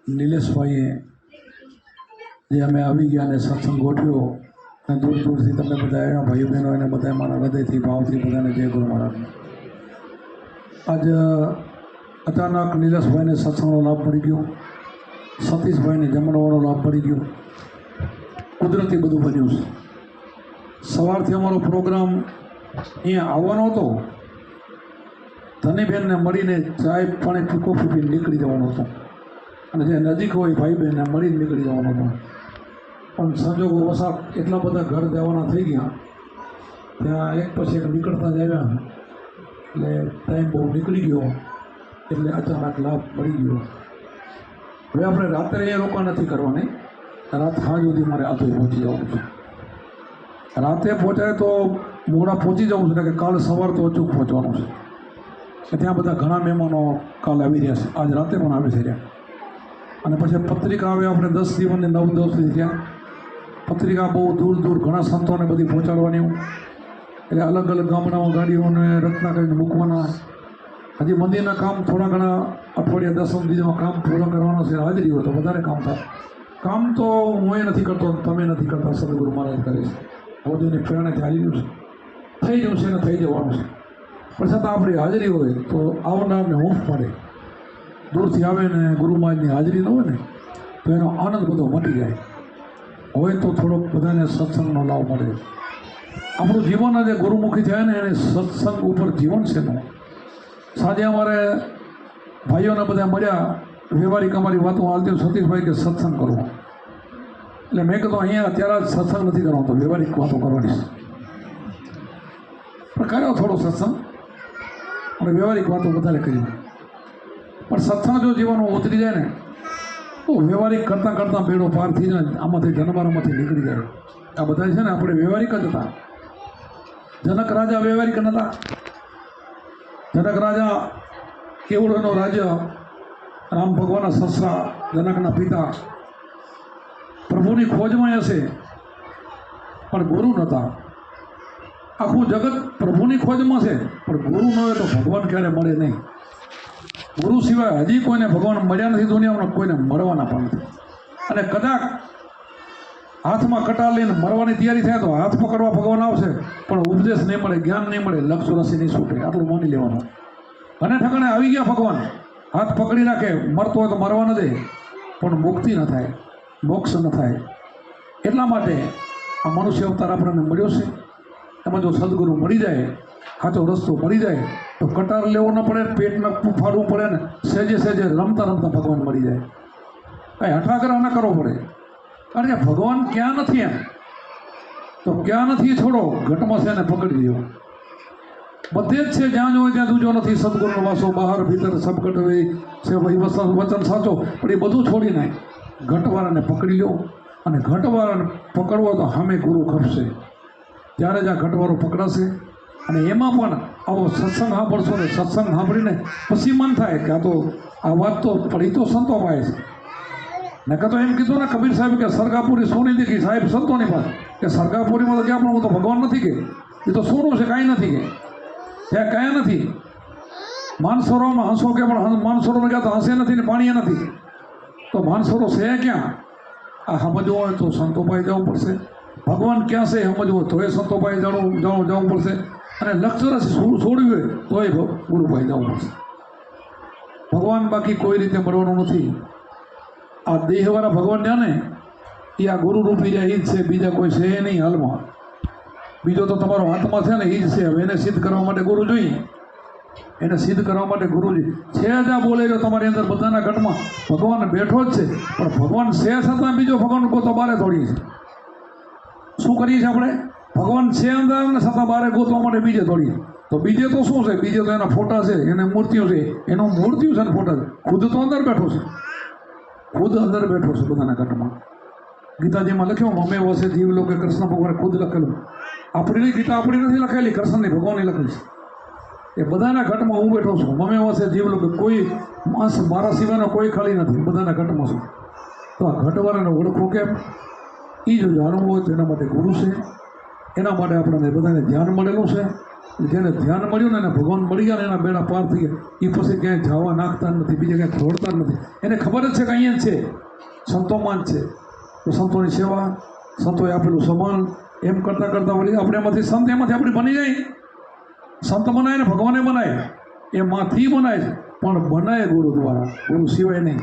નિલેશભાઈએ જે અમે આવી ગયા અને સત્સંગ ગોઠવ્યો અને દૂર દૂરથી તમે બધા આવ્યા ભાઈ બહેનો એને બધા મારા હૃદયથી ભાવથી બધાને જય ગુરુ મહારાજ. આજ અચાનક નિલેશભાઈને સત્સંગનો લાભ મળી ગયો, સતીશભાઈને જમણવાનો લાભ મળી ગયો. કુદરતી બધું બન્યું છે. સવારથી અમારો પ્રોગ્રામ અહીંયા આવવાનો હતો, ધનીબેનને મળીને ચાય પાણી કોફી પીને નીકળી જવાનો હતો અને જે નજીક હોય ભાઈ બહેનને મળીને નીકળી જવાનો હતો. પણ સંજોગો વસાત એટલા બધા ઘર જવાના થઈ ગયા, ત્યાં એક પછી એક નીકળતા જ આવ્યા એટલે ટાઈમ બહુ નીકળી ગયો, એટલે અચાનક લાભ મળી ગયો. હવે આપણે રાત્રે એ રોકા નથી કરવાની, રાત સાંજ સુધી મારે આધો પહોંચી જવું છે. રાતે પહોંચાય તો મોડા પહોંચી જવું છે, કે કાલે સવાર તો અચૂક પહોંચવાનું છે. કે ત્યાં બધા ઘણા મહેમાનો કાલે આવી રહ્યા છે, આજ રાતે પણ આવી રહ્યા. અને પછી પત્રિકા આવે, આપણે 10 દિવસની 9-10 દી થયા. પત્રિકા બહુ દૂર દૂર ઘણા સંતોને બધી પહોંચાડવાની, એટલે અલગ અલગ ગામડાઓ ગાડીઓને રચના કરીને મૂકવાના. હજી મંદિરના કામ થોડા ઘણા અઠવાડિયા 10 દીમાં કામ પૂરો કરવાનો છે. હાજરી હોય તો વધારે કામ થાય. કામ તો હું એ નથી કરતો, તમે નથી કરતા, સદગુરુ મહારાજ કરે છે. મોદીની પ્રેરણાથી આવી ગયું છે, થઈ ગયું છે ને થઈ જવાનું છે. પણ છતાં આપણી હાજરી હોય તો આવનારને હૂંફ પડે. દૂરથી આવે ને ગુરુ મહારાજની હાજરી ન હોય ને તો એનો આનંદ બધો મટી જાય. હોય તો થોડોક બધાને સત્સંગનો લાભ મળે. આપણું જીવન આજે ગુરુમુખી થયા ને એને સત્સંગ ઉપર જીવન છે ને. સાંજે અમારે ભાઈઓને બધા મળ્યા, વ્યવહારિક અમારી વાતો હાલતી. સતીશભાઈ કે સત્સંગ કરવો, એટલે મેં કીધું અહીંયા અત્યારે જ સત્સંગ નથી કરવાનો, તો વ્યવહારિક વાતો કરવાની છે. પણ કર્યો થોડો સત્સંગ અને વ્યવહારિક વાતો વધારે કરી. પણ સત્સંગ જો જીવનમાં ઉતરી જાય ને તો વ્યવહારિક કરતાં કરતાં બેડો પાર થઈ જાય, આમાંથી જનમારામાંથી નીકળી જાય. આ બધા છે ને આપણે વ્યવહારિક જ હતા. જનક રાજા વ્યવહારિક નહોતા. જનક રાજા કેવડોનો રાજ્ય, રામ ભગવાનના સસરા, જનકના પિતા પ્રભુની ખોજમાં હશે પણ ગુરુ નહોતા. આખું જગત પ્રભુની ખોજમાં છે પણ ગુરુ ન હોય તો ભગવાન ક્યારે મળે નહીં. ગુરુ સિવાય હજી કોઈને ભગવાન મળ્યા નથી દુનિયામાં, કોઈને મળવાના પણ નથી. અને કદાચ હાથમાં કટાર લઈને મરવાની તૈયારી થાય તો હાથ પકડવા ભગવાન આવશે, પણ ઉપદેશ નહીં મળે, જ્ઞાન નહીં મળે, લક્ષ રસી નહીં છૂટે, આટલું માની લેવાનું. અને ઠકાણે આવી ગયા ભગવાન, હાથ પકડી રાખે, મરતો હોય તો મરવા ન દે, પણ મુક્તિ ન થાય, મોક્ષ ન થાય. એટલા માટે આ મનુષ્ય અવતાર આપણને મળ્યો છે. એમાં જો સદગુરુ મળી જાય, સાચો રસ્તો મળી જાય તો કટાર લેવો ન પડે, પેટ ન ફાડવું પડે ને, સહેજે સહેજે રમતા રમતા ભગવાન મળી જાય. કાંઈ હઠાગ્રહ ન કરવો પડે. કારણ કે ભગવાન ક્યાં નથી એમ તો ક્યાં નથી છોડો, ઘટમાં છે એને પકડી લ્યો. બધે જ છે, જ્યાં જોવે ત્યાં દૂજો નથી. સદગુરુનો વાસો બહાર ભીતર સબ ઘટ વે છે, વહી વચન સાચો. પણ એ બધું છોડી નાય, ઘટવાળાને પકડી લો. અને ઘટવાળાને પકડવો તો સામે ગુરુ ખપશે, ત્યારે જ આ ઘટવાળો પકડાશે. અને એમાં પણ આવો સત્સંગ સાંભળશો ને, સત્સંગ સાંભળીને પછી મન થાય કે આ વાત તો પડી તો સંતો પાસે છે. નકર તો એમ કીધું ને કબીર સાહેબ કે સરગાપુરી સોની દીધી, સાહેબ સંતોની પાસે કે સરગાપુરીમાં તો ક્યાં પણ હું તો ભગવાન નથી, કે એ તો સોનું છે, કાંઈ નથી, કે ત્યાં કાંઈ નથી. માનસરોવરમાં હંસો કે પણ માનસરોવર ગયા તો હંસે નથી ને પાણીએ નથી, તો માનસરો છે ક્યાં? આ સમજવો હોય તો સંતો પાસે જવું પડશે. ભગવાન ક્યાં છે સમજવું હોય તો એ સંતો પાસે જવું પડશે. અને લક્ષરસ છોડવી હોય તો એ ગુરુ પાસે જવું પડશે. ભગવાન બાકી કોઈ રીતે મળવાનું નથી. આ દેહવાળા ભગવાન જાણે એ આ ગુરુ રૂપી જાય એ જ છે, બીજા કોઈ છે નહીં હાલમાં. બીજો તો તમારો આત્મા છે ને એ જ છે. હવે એને સિદ્ધ કરવા માટે ગુરુ જોઈએ, એને સિદ્ધ કરવા માટે ગુરુજી છે. જ આ બોલે જો તમારી અંદર બધાના ઘટમાં ભગવાન બેઠો જ છે, પણ ભગવાન છે છતાં બીજો ભગવાન ગોતો બારે થોડી છે. શું કરીએ છીએ આપણે? ભગવાન છે અંદર ને છતાં બારે ગોતવા માટે બીજે થોડી. તો બીજે તો શું છે? બીજે તો એના ફોટા છે, એને મૂર્તિઓ છે, એનું મૂર્તિઓ છે ને ફોટા છે. ખુદ તો અંદર બેઠો છે, ખુદ અંદર બેઠો છે બધાના ઘટમાં. ગીતાજીમાં લખ્યું મમે વસે જીવ લોકે, કૃષ્ણ ભગવાને ખુદ લખેલું. આપણી ગીતા આપણી નથી લખેલી, કૃષ્ણની ભગવાનની લખેલી છે. એ બધાના ઘટમાં હું બેઠો છું. મમે વસે જીવ લોકે, કોઈ માણસ મારા સિવાયનો કોઈ ખાલી નથી, બધાના ઘટમાં છું. તો આ ઘટવાળાને ઓળખો કેમ? એ જો જાણવું હોય તો એના માટે ગુરુ છે. એના માટે આપણને બધાને ધ્યાન મળેલું છે. જેને ધ્યાન મળ્યું ને એને ભગવાન મળી ગયા ને એના બેડા પાર થઈ ગયા. એ પછી ક્યાંય જવા નાખતા નથી, બીજે ક્યાંય દોડતા નથી. એને ખબર જ છે કે અહીંયા જ છે, સંતોમાં જ છે. તો સંતોની સેવા, સંતોએ આપેલું સમાન એમ કરતાં કરતાં વળી આપણે એમાંથી સંત એમાંથી આપણે બની જાય. સંત બનાય ને ભગવાને બનાય, એમાંથી બનાય છે, પણ બનાય ગુરુ દ્વારા, ગુરુ સિવાય નહીં.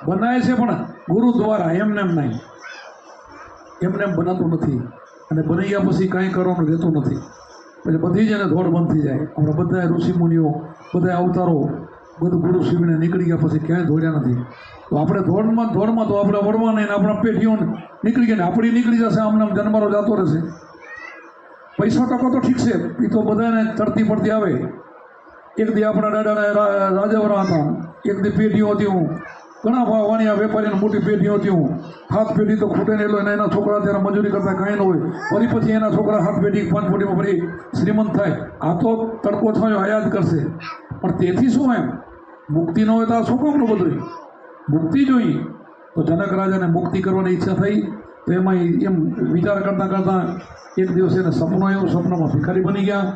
બનાય છે પણ ગુરુ દ્વારા, એમને એમ નહીં, એમને એમ બનાતું નથી. અને બની ગયા પછી કાંઈ કરવાનું રહેતું નથી. પછી બધી જ એને દોડ બંધ થઈ જાય. આપણા બધા ઋષિમુનિઓ, બધા અવતારો બધું ગુરુ શિવીને નીકળી ગયા પછી ક્યાંય દોડ્યા નથી. તો આપણે દોડમાં તો આપણે વળવા નહીં, આપણા પેઢીઓને નીકળી ગયા ને આપણી નીકળી જશે. આમને જન્મારો જતો રહેશે. પૈસા ટકો તો ઠીક છે, એ તો બધાને ચડતી પડતી આવે. એક દી આપણા દાદાને રાજાવરા હતા, એક દી પેઢીઓ હતી. હું ઘણા વાણિયા વેપારીને મોટી પેઢીઓ હતી. હું 7 પેઢી તો ખૂટે ને એટલો એના છોકરા ત્યારે મજૂરી કરતા કાંઈ ન હોય. ફરી પછી એના છોકરા 7 પેઢી 5 પેઢીમાં ફરી શ્રીમંત થાય. આ તો તડકો થયો આયાદ કરશે. પણ તેથી શું એમ મુક્તિ ન હોય તો આ શું કામનું બધું? મુક્તિ જોઈએ. તો જનક રાજાને મુક્તિ કરવાની ઈચ્છા થઈ. તો એમાં એમ વિચાર કરતાં કરતાં એક દિવસ એને સપનું આવ્યું. સપનામાં ભિખારી બની ગયા.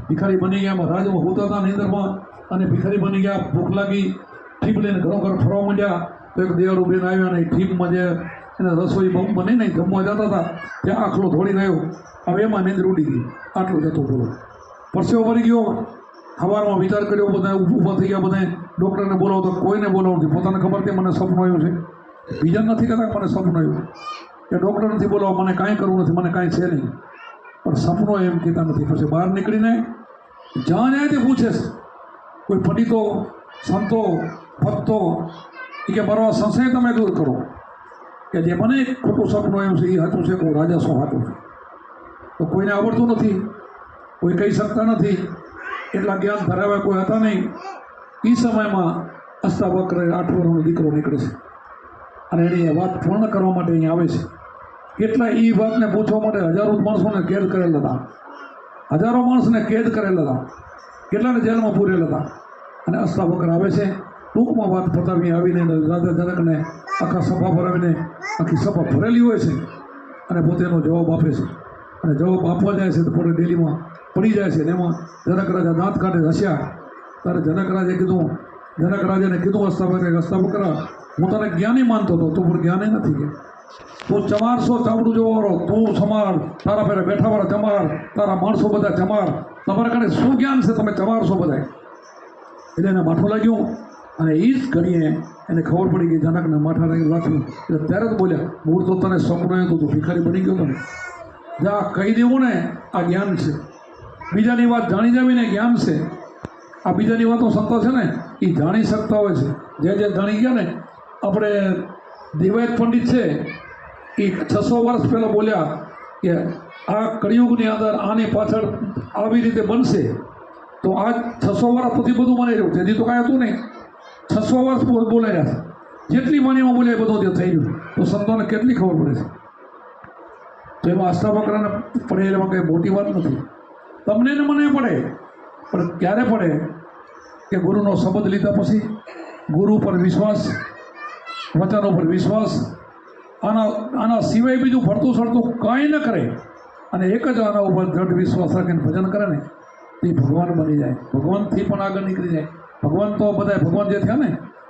ભિખારી બની ગયા, એમાં રાજમાં હોતા હતા નીંદરમાં, અને ભિખારી બની ગયા. ભૂખ લાગી, ઠીપ લઈને ઘરો ઘર ફરવા માંડ્યા. તો એક દેવાળું બેન આવ્યા અને ઠીપમાં જે એને રસોઈ બહુ બની નહીં, જમવા જતા હતા ત્યાં આખલો ધોળી રહ્યો. હવે એમાં નીંદર ઉડી ગઈ. આટલું જતું બોલો, પરસેવો ભરી ગયો. સવારમાં વિચાર કર્યો, બધા ઊભા થઈ ગયા. બધા ડૉક્ટરને બોલાવો તો કોઈને બોલાવો નથી. પોતાને ખબર છે મને સપનું આવ્યું છે, બીજા નથી કહેતા મને સપનું આવ્યું. એ ડૉક્ટર નથી બોલાવો, મને કાંઈ કરવું નથી, મને કાંઈ છે નહીં. પણ સપનો એમ કહેતા નથી. પછી બહાર નીકળીને જ્યાં જાય તે પૂછે છે કોઈ પંડિતો, સંતો, ભક્તો, એ કે મારો સંશય તમે દૂર કરો કે જે મને ખોટું સપનું આવ્યું છે એ સાચું છે કે હું રાજા શું સાચું છું. તો કોઈને આવડતું નથી, કોઈ કહી શકતા નથી, એટલા જ્ઞાન ધરાવ્યા કોઈ હતા નહીં. એ સમયમાં અષ્ટાવક્ર 8 વર્ષનો દીકરો નીકળે છે અને એની વાત પૂર્ણ કરવા માટે અહીંયા આવે છે. કેટલા એ વાતને પૂછવા માટે હજારો માણસોને કેદ કરેલા હતા. હજારો માણસને કેદ કરેલા હતા, કેટલાને જેલમાં પૂરેલા હતા. અને અષ્ટાવક્ર આવે છે, ટૂંકમાં વાત પતાવી આવીને રાજા જનકને આખા સભા ભરાવીને આખી સભા ભરેલી હોય છે અને પોતે એનો જવાબ આપે છે. અને જવાબ આપવા જાય છે તો પોતે ડેલીમાં પડી જાય છે. અને એમાં જનક રાજા દાંત કાઢે હસ્યા. ત્યારે જનક રાજાને કીધું અષ્ટાવક્ર, હું તને જ્ઞાની માનતો હતો, તું પણ જ્ઞાની નથી. કે તું 400 ચાવડું જોવો, તું સમાર, તારા પહેલાં બેઠાવાળા ચમાર, તારા માણસો બધા ચમાર, તમારા કારણે શું જ્ઞાન છે, તમે 400 બધા. એટલે એને માઠું લાગ્યું. અને એ જ ઘડીએ એને ખબર પડી કે જનકને માથા લાગ્યું. એટલે ત્યારે જ બોલ્યા, મૂળ તો તને સપનું આવ્યું તો તું ભિખારી બની ગયો. તમે જ્યાં કહી દેવું ને આ જ્ઞાન છે. બીજાની વાત જાણી જવીને જ્ઞાન છે. આ બીજાની વાતો સંતો છે ને એ જાણી શકતા હોય છે. જે જાણી ગયા ને, આપણે દેવાયત પંડિત છે એ 600 વર્ષ પહેલાં બોલ્યા કે આ કળિયુગની અંદર આની પાછળ આવી રીતે બનશે. તો આજ 600 વર્ષ પછી બધું બની રહ્યું છે. હજી તો કાંઈ હતું નહીં. 600 વર્ષ બોલાઈ રહ્યા છે. જેટલી વાણીમાં બોલ્યા બધું ત્યાં થઈ ગયું. તો સંતોને કેટલી ખબર પડે છે. તો એમાં અષ્ટાવક્રને પડે એમાં કંઈ મોટી વાત નથી. તમને ને મને પડે, પણ ક્યારે પડે કે ગુરુનો શબ્દ લીધા પછી, ગુરુ પર વિશ્વાસ, વચનો પર વિશ્વાસ, આના સિવાય બીજું ફરતું સડતું કાંઈ ન કરે અને એક જ આના ઉપર દૃઢ વિશ્વાસ રાખીને ભજન કરે ને તે ભગવાન બની જાય. ભગવાનથી પણ આગળ નીકળી જાય. ભગવાન તો બધા ભગવાન જે થયા ને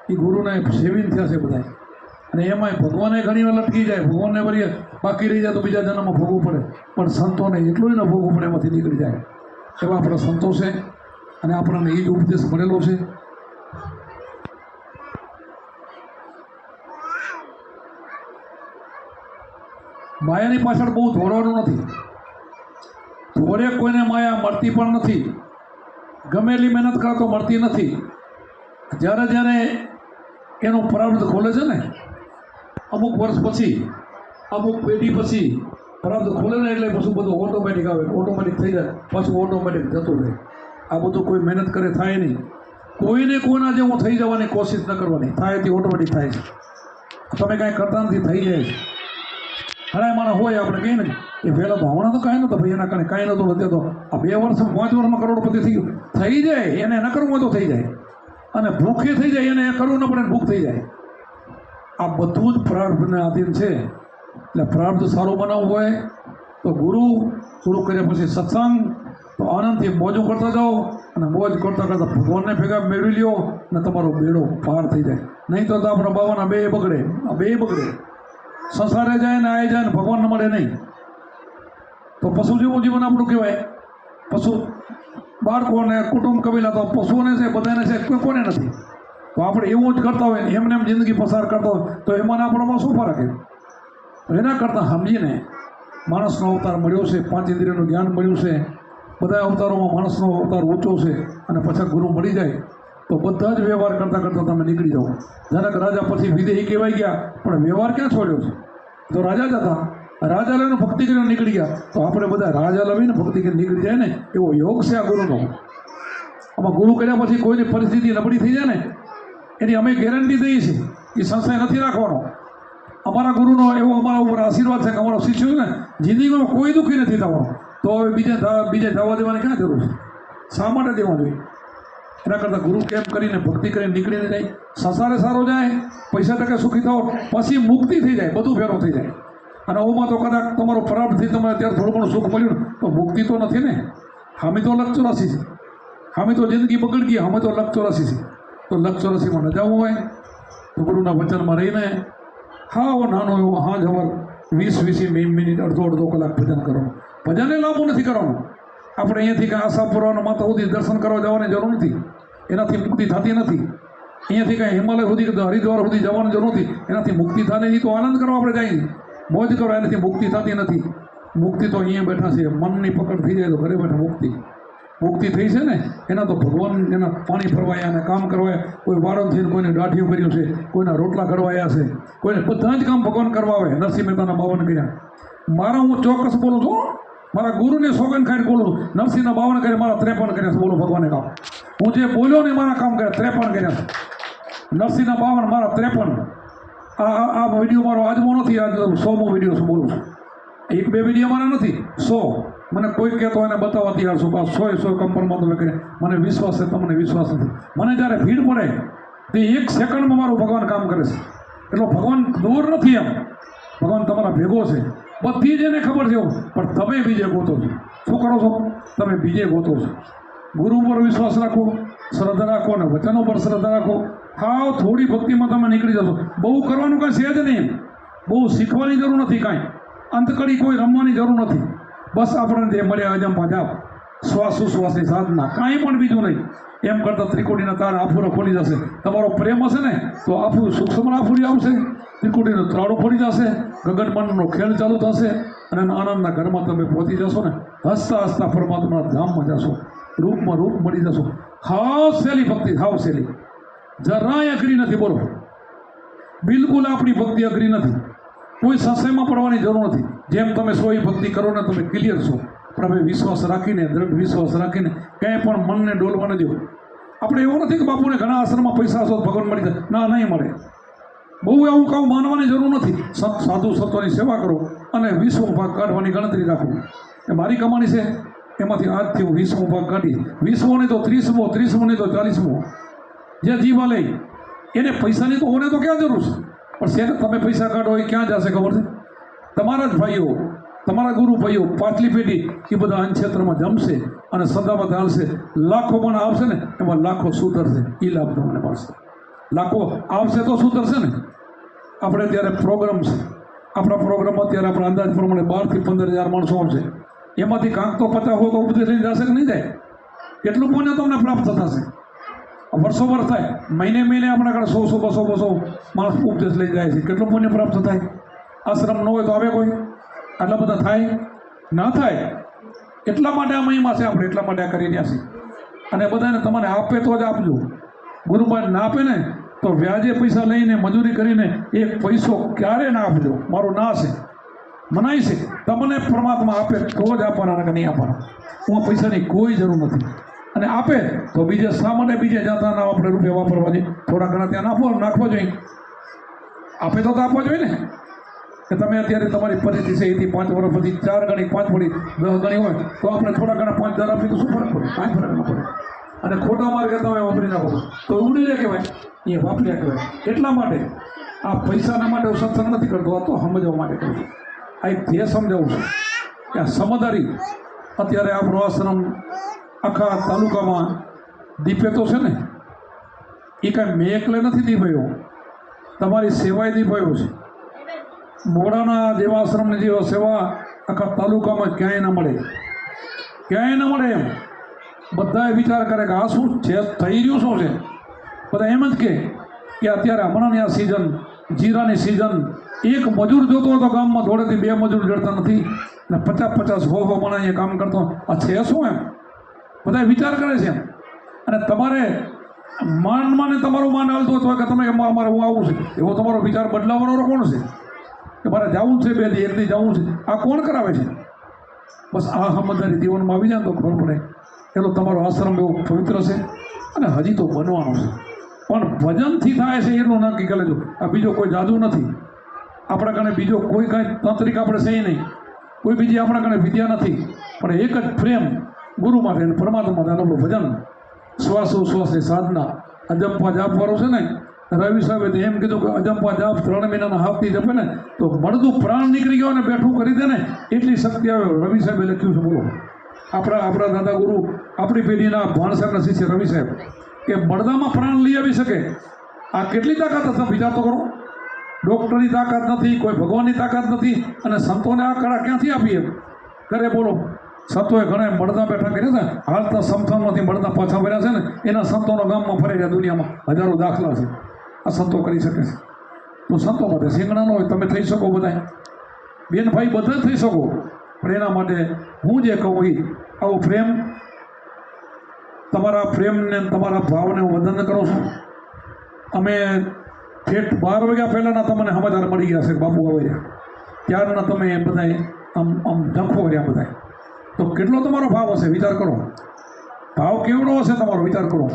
એ ગુરુને સેવીન થયા છે બધા. અને એમાંય ભગવાને ઘણી વાર લટકી જાય. ભગવાનને વળી બાકી રહી જાય તો બીજા જન્મમાં ભોગવું પડે. પણ સંતોને એટલું ન ભોગવું પડે, એમાંથી નીકળી જાય. એવા આપણા સંતો છે અને આપણને એ જ ઉપદેશ મળેલો છે. માયાની પાછળ બહુ દોડવાનું નથી. દોડે કોઈને માયા મળતી પણ નથી. ગમે એટલી મહેનત કરે તો મળતી નથી. જ્યારે એનું પ્રારબ્ધ ખોલે છે ને, અમુક વર્ષ પછી, અમુક પેઢી પછી પ્રારબ્ધ ખોલે ને એટલે પછી બધું ઓટોમેટિક આવે, ઓટોમેટિક થઈ જાય, પાછું ઓટોમેટિક જતું રહે. આ બધું કોઈ મહેનત કરે થાય નહીં. કોઈને કોઈના જેવું થઈ જવાની કોશિશ ન કરવાની, થાય તે ઓટોમેટિક થાય છે. તમે કાંઈ કરતા નથી, થઈ જાય છે. ઘણા માણસ હોય આપણે કહીએ ને એ પહેલાં તો હમણાં તો કાંઈ નહોતું ભાઈ, એના કારણે કાંઈ નહોતું નથી. તો આ 2 વર્ષ 5 વર્ષમાં કરોડપતિ થઈ ગયું. થઈ જાય એને ન કરવું હોય તો થઈ જાય. અને ભૂખે થઈ જાય એને કરવું ન પડે, ભૂખ થઈ જાય. આ બધું જ પ્રારબ્ધને આધીન છે. એટલે પ્રારબ્ધ સારું બનાવવું હોય તો ગુરુ કર્યા પછી સત્સંગ, તો આનંદથી મોજું કરતા જાઓ અને મોજ કરતાં કરતાં ભગવાનને ભેગા મેળવી લ્યો અને તમારો બેડો પાર થઈ જાય. નહીં તો આપણા બાવાના બે બગડે, આ બે બગડે. સંસારે જાય ને આવી જાય ને ભગવાનને મળે નહીં. તો પશુ જેવું જીવન આપણું કહેવાય. પશુ બાળકોને કુટુંબ કબીલા તો પશુઓને છે, બધાને છે, કોને નથી. તો આપણે એવું જ કરતા હોય ને એમને એમ જિંદગી પસાર કરતા હોય તો એમાં આપણામાં શું ફરક છે? એના કરતાં સમજીને માણસનો અવતાર મળ્યો છે, 5 ઇન્દ્રિયનું જ્ઞાન મળ્યું છે, બધા અવતારોમાં માણસનો અવતાર ઊંચો છે અને પછી ગુરુ મળી જાય તો બધા જ વ્યવહાર કરતાં કરતાં તમે નીકળી જાઓ. જનક રાજા પછી વિદેહી કહેવાય ગયા, પણ વ્યવહાર ક્યાં છોડ્યો છે? તો રાજા જ હતા. રાજા લઈને ભક્તિ કરીને નીકળી ગયા. તો આપણે બધા રાજા લઈને ભક્તિ કરીને નીકળી જાય ને એવો યોગ છે આ ગુરુનો. આમાં ગુરુ કર્યા પછી કોઈની પરિસ્થિતિ નબળી થઈ જાય ને એની અમે ગેરંટી દઈએ છીએ. એ સંશય નથી રાખવાનો. અમારા ગુરુનો એવો અમારા ઉપર આશીર્વાદ છે કે અમારો શિષ્ય ને જિંદગીમાં કોઈ દુઃખી નથી થવાનો. તો હવે બીજે જવા દેવાની ક્યાં જરૂર છે? શા માટે દેવા જોઈએ? એના કરતાં ગુરુ કેમ કરીને ભક્તિ કરીને નીકળીને જાય, સંસારે સારો જાય, પૈસા ટકે સુખી થાઓ, પછી મુક્તિ થઈ જાય, બધું ફેરો થઈ જાય. અને ઓમાં તો કદાચ તમારો પ્રાપ્તથી તમને અત્યારે થોડું ઘણું સુખ મળ્યું તો મુક્તિ તો નથી ને. હામી તો લક્ષ 84 છે, હામી તો જિંદગી બગડી ગઈ, હામી તો લક્ષ 84 છે. તો લક્ષ 84માં ન જવું હોય તો ગુરુના વચનમાં રહીને હાવ નાનો એવો હાજ હવાર 20-20 મિનિટ અડધો કલાક ભજન કરવાનું. ભજને લાંબુ નથી કરવાનું. આપણે અહીંયાથી કાંઈ આશાપુરાના માતા સુધી દર્શન કરવા જવાની જરૂર નથી. એનાથી મુક્તિ થતી નથી. અહીંયાથી કાંઈ હિમાલય સુધી કે હરિદ્વાર સુધી જવાની જરૂર નથી. એનાથી મુક્તિ થાય નહીં. તો આનંદ કરવા આપણે જઈએ, મોજ કરવા, એનાથી મુક્તિ થતી નથી. મુક્તિ તો અહીંયા બેઠા છે. મનની પકડ થઈ જાય તો ઘરે બેઠા મુક્તિ થઈ છે ને. એના તો ભગવાન એના પાણી ફરવાયા અને કામ કરવાયા. કોઈ વાળંદ થઈને કોઈને દાઢીઓ કર્યું છે, કોઈના રોટલા કરવાયા છે, કોઈને બધા જ કામ ભગવાન કરવા આવે. નરસિંહ મહેતાના 52 કર્યા. મારા હું ચોક્કસ બોલું છું, મારા ગુરુને સોગન ખાઈને બોલું છું. નરસિંહના 52 કર્યા, મારા 53 કર્યા છે. બોલો ભગવાને કામ. હું જે બોલ્યો ને મારા કામ કર્યા 53 કર્યા છે. નરસિંહના 52, મારા 53. આ વિડીયો મારો આજમો નથી, આજ 100મો વિડીયો બોલું છું. 1-2 વિડીયો મારા નથી, 100. મને કોઈ કહેતો એને બતાવવા તૈયાર છું. 100 કંપનમાં તમે કર્યા. મને વિશ્વાસ છે, તમને વિશ્વાસ નથી. મને જ્યારે ભીડ પડે તે 1 સેકન્ડમાં મારું ભગવાન કામ કરે છે. એટલો ભગવાન દૂર નથી. એમ ભગવાન તમારા ભેગો છે. બધી જ એને ખબર છે. પણ તમે બીજે ગોતો છો. શું કરો છો? તમે બીજે ગોતો છો. ગુરુ પર વિશ્વાસ રાખો, શ્રદ્ધા રાખો અને વચનો પર શ્રદ્ધા રાખો. હાવ થોડી ભક્તિમાં તમે નીકળી જશો. બહુ કરવાનું કાંઈ છે જ નહીં. બહુ શીખવાની જરૂર નથી. કાંઈ અંતકડી કોઈ રમવાની જરૂર નથી. બસ આપણને જે મળ્યા અજંપા જાપ, શ્વાસોશ્વાસની સાધના, કાંઈ પણ બીજું નહીં. એમ કરતાં ત્રિકોટીના તાર આફુરો ખોલી જશે. તમારો પ્રેમ હશે ને તો આફું સૂક્ષ્મ આફુરી આવશે, ત્રિકોટીનો ત્રાડો ખોલી જશે, ગગનમનનો ખેલ ચાલુ થશે અને આનંદના ઘરમાં તમે પહોંચી જશો ને. હસતા હસતા પરમાત્માના ધામમાં જશો, રૂપમાં રૂપ મળી જશો. હાવ સહેલી ભક્તિ, હાવ સહેલી, જરાય અઘરી નથી. બોલો, બિલકુલ આપણી ભક્તિ અઘરી નથી. કોઈ સંશયમાં પડવાની જરૂર નથી. જેમ તમે સોઈ ભક્તિ કરો ને તમે ક્લિયર છો. પણ હવે વિશ્વાસ રાખીને, દ્રઢ વિશ્વાસ રાખીને ક્યાંય પણ મનને ડોલવા ન દો. આપણે એવું નથી કે બાપુને ઘણા આશ્રમમાં પૈસા હશો ભગવાન મળી જાય. ના, નહીં મળે. બહુ એવું કામ માનવાની જરૂર નથી. સાધુ સંતોની સેવા કરો અને 20મો ભાગ કાઢવાની ગણતરી રાખો. એ મારી કમાણી છે, એમાંથી આજથી હું 20મો ભાગ કાઢી. 20મો નહીં તો 30મો, 30મો નહીં તો 40મો. જે જીવા લઈ એને પૈસાની તો ઓને તો ક્યાં જરૂર છે? પણ શેને તમે પૈસા કાઢો એ ક્યાં જશે ખબર છે? તમારા જ ભાઈઓ, તમારા ગુરુ ભાઈઓ, પાટલી પેઢી એ બધા અન્નક્ષેત્રમાં જમશે અને સદામાં ધાલશે. લાખો પણ આવશે ને એમાં લાખો સુધરશે. એ લાભ તમને મળશે. લાખો આવશે તો સુધરશે ને. આપણે અત્યારે પ્રોગ્રામ છે. આપણા પ્રોગ્રામમાં અત્યારે આપણા અંદાજ પ્રમાણે 12 થી 15,000 માણસો આવશે. એમાંથી કાંક તો 50 હોય તો ઉપદેશ લઈને જશે કે નહીં જાય? એટલું પુણ્ય તમને પ્રાપ્ત થશે. વર્ષો વર્ષ થાય, મહિને આપણા આગળ 100-200 માણસ ઉપદેશ લઈ જાય છે. કેટલું પુણ્ય પ્રાપ્ત થાય? આશ્રમ ન હોય તો આવે કોઈ? આટલા બધા થાય? ના થાય. એટલા માટે આ મહિમા છે. આપણે એટલા માટે આ કરી રહ્યા છીએ. અને બધાને તમારે આપે તો જ આપજો. ગુરુભાઈ ના આપે ને તો વ્યાજે પૈસા લઈને મજૂરી કરીને 1 પૈસો ક્યારે ના આપજો. મારું ના છે, મનાય છે. તમને પરમાત્મા આપે તો જ આપવાના, કે નહીં આપવાના. હું પૈસાની કોઈ જરૂર નથી. અને આપે તો બીજે શા માટે બીજે જતા ના આપણે રૂપિયા વાપરવા જોઈએ? થોડા ઘણા ત્યાં નાખવા જોઈએ. આપે તો આપવા જોઈએ ને. કે તમે અત્યારે તમારી પરિસ્થિતિ છે એથી 5 વર્ષ પછી 4 ગણી, 5 ગણી, 10 ગણી હોય તો આપણે થોડા ઘણા 5,000 આપીએ તો શું ફરક પડે? કાંઈ ફરક ન પડે. અને ખોટા માર્ગે તમે વાપરી નાખો તો ઉડી જાય કહેવાય, એ વાપર્યા કહેવાય. એટલા માટે આ પૈસાના માટે હું સત્સંગ નથી કરતો. આ તો સમજવા માટે કરું છું. આ એક ધ્યેય સમજાવું છું કે આ સમજદારી અત્યારે આપણો આશ્રમ આખા તાલુકામાં દીપે તો છે ને, એ કાંઈ મેં એકલે નથી દીપાયો, તમારી સેવાએ દીપાયો છે. મોડાના જેવા આશ્રમની જેવા સેવા આખા તાલુકામાં ક્યાંય ન મળે, ક્યાંય ન મળે. એમ બધાએ વિચાર કરે કે આ શું છે, થઈ રહ્યું શું છે. બધા એમ જ કે અત્યારે હમણાંની આ સિઝન, જીરાની સિઝન, એક મજૂર જોતો હોય તો ગામમાં થોડેથી 2 મજૂર જડતા નથી ને 50-50 100 માણસ અહીંયા કામ કરતો. આ છે શું? એમ બધા વિચાર કરે છે. એમ અને તમારે માને તમારું માન હાલતું હોય તો કે તમે અમારે હું આવું છે, એવો તમારો વિચાર બદલાવવાનો કોણ છે? કે મારે જવું છે 2 દી 1 દી જવું છે, આ કોણ કરાવે છે? બસ આ સમજદારી જીવનમાં આવી જાય તો ખબર પડે એટલો તમારો આશ્રમ એવો પવિત્ર છે અને હજી તો બનવાનો છે. પણ ભજનથી થાય છે એટલું નક્કી કરી લેજો. આ બીજો કોઈ જાદુ નથી આપણા કને, બીજો કોઈ કાંઈ તાંત્રિક આપણે છે નહીં, કોઈ બીજી આપણા કને વિદ્યા નથી, પણ એક જ પ્રેમ ગુરુ માટે અને પરમાત્મા માટે આપણું ભજન, શ્વાસોશ્વાસની સાધના. અજંપા જાપવાળું છે ને, રવિ સાહેબે એમ કીધું કે અજંપા જાપ 3 મહિનાના હાથથી જપે ને તો મળદું પ્રાણ નીકળી ગયો ને બેઠું કરી દે ને એટલી શક્તિ આવે. રવિ સાહેબે લખ્યું છે. બોલો, આપણા દાદા ગુરુ, આપણી પેઢીના ભાણ સાહેબના શિષ્ય રવિ સાહેબ, કે બળદામાં પ્રાણ લઈ આવી શકે. આ કેટલી તાકાત હશે વિચાર તો કરો. ડૉક્ટરની તાકાત નથી, કોઈ ભગવાનની તાકાત નથી, અને સંતોને આ કળા ક્યાંથી આપી? એમ કરે. બોલો, સંતોએ ઘણા બળદા બેઠા કર્યા છે. હાલતા સમથાનમાંથી બળદા પાછા ભર્યા છે ને, એના સંતોના ગામમાં ફરે છે. દુનિયામાં હજારો દાખલા છે. આ સંતો કરી શકે છે. તો સંતો માટે શીંગણા ન હોય, તમે થઈ શકો બધા, બેન ભાઈ બધા થઈ શકો. પણ એના માટે હું જે કહું એ આવો પ્રેમ, તમારા પ્રેમને તમારા ભાવને હું વંદન કરું છું. અમે ઠેઠ 12 વાગ્યા પહેલાંના તમને સમાચાર મળી ગયા છે બાપુ આવે ત્યારના, તમે બધાએ આમ ઝંખો રહ્યા બધાએ. તો કેટલો તમારો ભાવ હશે વિચાર કરો. ભાવ કેવડો હશે તમારો વિચાર કરો.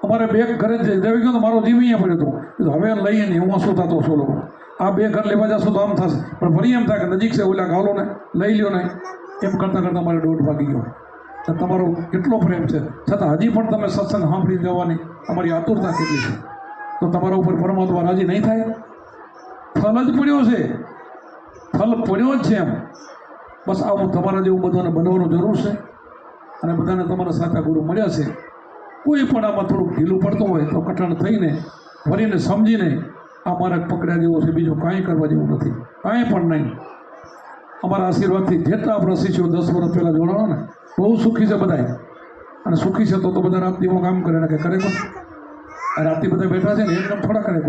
અમારે 2 ઘરે જવી ગયો તો મારો જીવ અહીંયા પડ્યો હતો. હવે લઈએ નહીં, હું શું થતો છો લોકો, આ 2 ઘર લેવા જશો તો આમ થશે. પણ ફરી એમ થાય કે નજીક છે, ઓલા હાલો ને લઈ લ્યો ને. એમ કરતાં કરતાં મારે 1:30 વાગી ગયો. તો તમારો કેટલો પ્રેમ છે, છતાં હજી પણ તમે સત્સંગ સાંભળી જવાની અમારી આતુરતા કેટલી છે. તો તમારા ઉપર પરમાત્મા રાજી નહીં થાય? ફલ જ પડ્યો છે, ફલ પડ્યો જ છે. એમ બસ આવું તમારા જેવું બધાને બનવાનું જરૂર છે. અને બધાને તમારા સાચા ગુરુ મળ્યા છે. કોઈ પણ આમાં થોડુંક ઢીલું પડતું હોય તો કઠણ થઈને ફરીને સમજીને આ માર્ગ પકડ્યા જેવો છે, બીજું કાંઈ કરવા જેવું નથી, કાંઈ પણ નહીં. અમારા આશીર્વાદથી જેટલા આપણા શિષ્યો 10 વર્ષ પહેલાં જોડાણો ને, બહુ સુખી છે બધાય. અને સુખી છે તો બધા રાતદીમાં કામ કરે ને કે કરે કોઈ. રાતથી બધા બેઠા છે ને એકદમ થોડા કરે,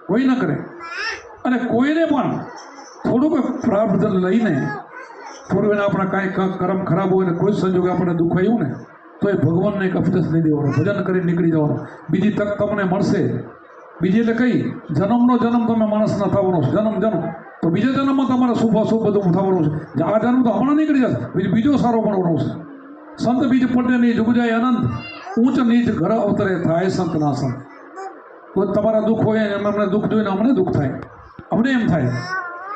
કોઈ ન કરે. અને કોઈને પણ થોડુંક પ્રાપ્ત લઈને થોડું એને આપણા કાંઈ કર્મ ખરાબ હોય ને કોઈ સંજોગે આપણે દુઃખ આવ્યું ને તો એ ભગવાનને એક અપદસ નહીં દેવાનો, ભજન કરીને નીકળી જવાનું. બીજી તક તમને મળશે. બીજી એટલે કઈ, જન્મનો જન્મ તમે માણસના થવાનો છે, જન્મ તો બીજા જન્મમાં તમારે શુભ બધું થવાનું છે. આ જન્મ તો હમણાં નીકળી જશે, બીજો સારો ભણવાનો છે. સંત બીજ પટે નહીં જુગ જાય અનંત, ઊંચ નીચ ઘર અવતરે થાય સંત ના સંત. તો તમારા દુઃખ હોય એમ અમને દુઃખ જોઈને અમને દુઃખ થાય, અમને એમ થાય,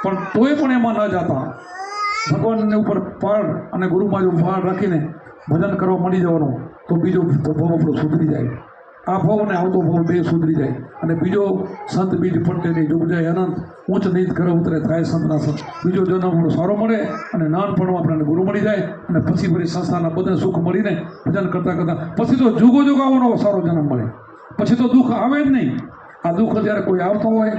પણ તોય પણ એમાં ન જતા ભગવાનને ઉપર પાડ અને ગુરુમાં જો પાડ રાખીને ભજન કરવા મળી જવાનું તો બીજો ભાવ આપણો સુધરી જાય. આ ભાવ ને આવતો ભાવ 2 સુધરી જાય. અને બીજો સંત બીજ પટે નહીં જુગ જાય અનંત, ઊંચ નીચ ઘર ઉતરે થાય સંતના સંત. બીજો જન્મ આપણો સારો મળે અને નાનપણમાં આપણને ગુરુ મળી જાય અને પછી ફરી સંસ્થાના બધા સુખ મળીને ભજન કરતાં કરતાં પછી તો જુગો જુગ આવવાનો સારો જન્મ મળે. પછી તો દુઃખ આવે જ નહીં. આ દુઃખ જ્યારે કોઈ આવતો હોય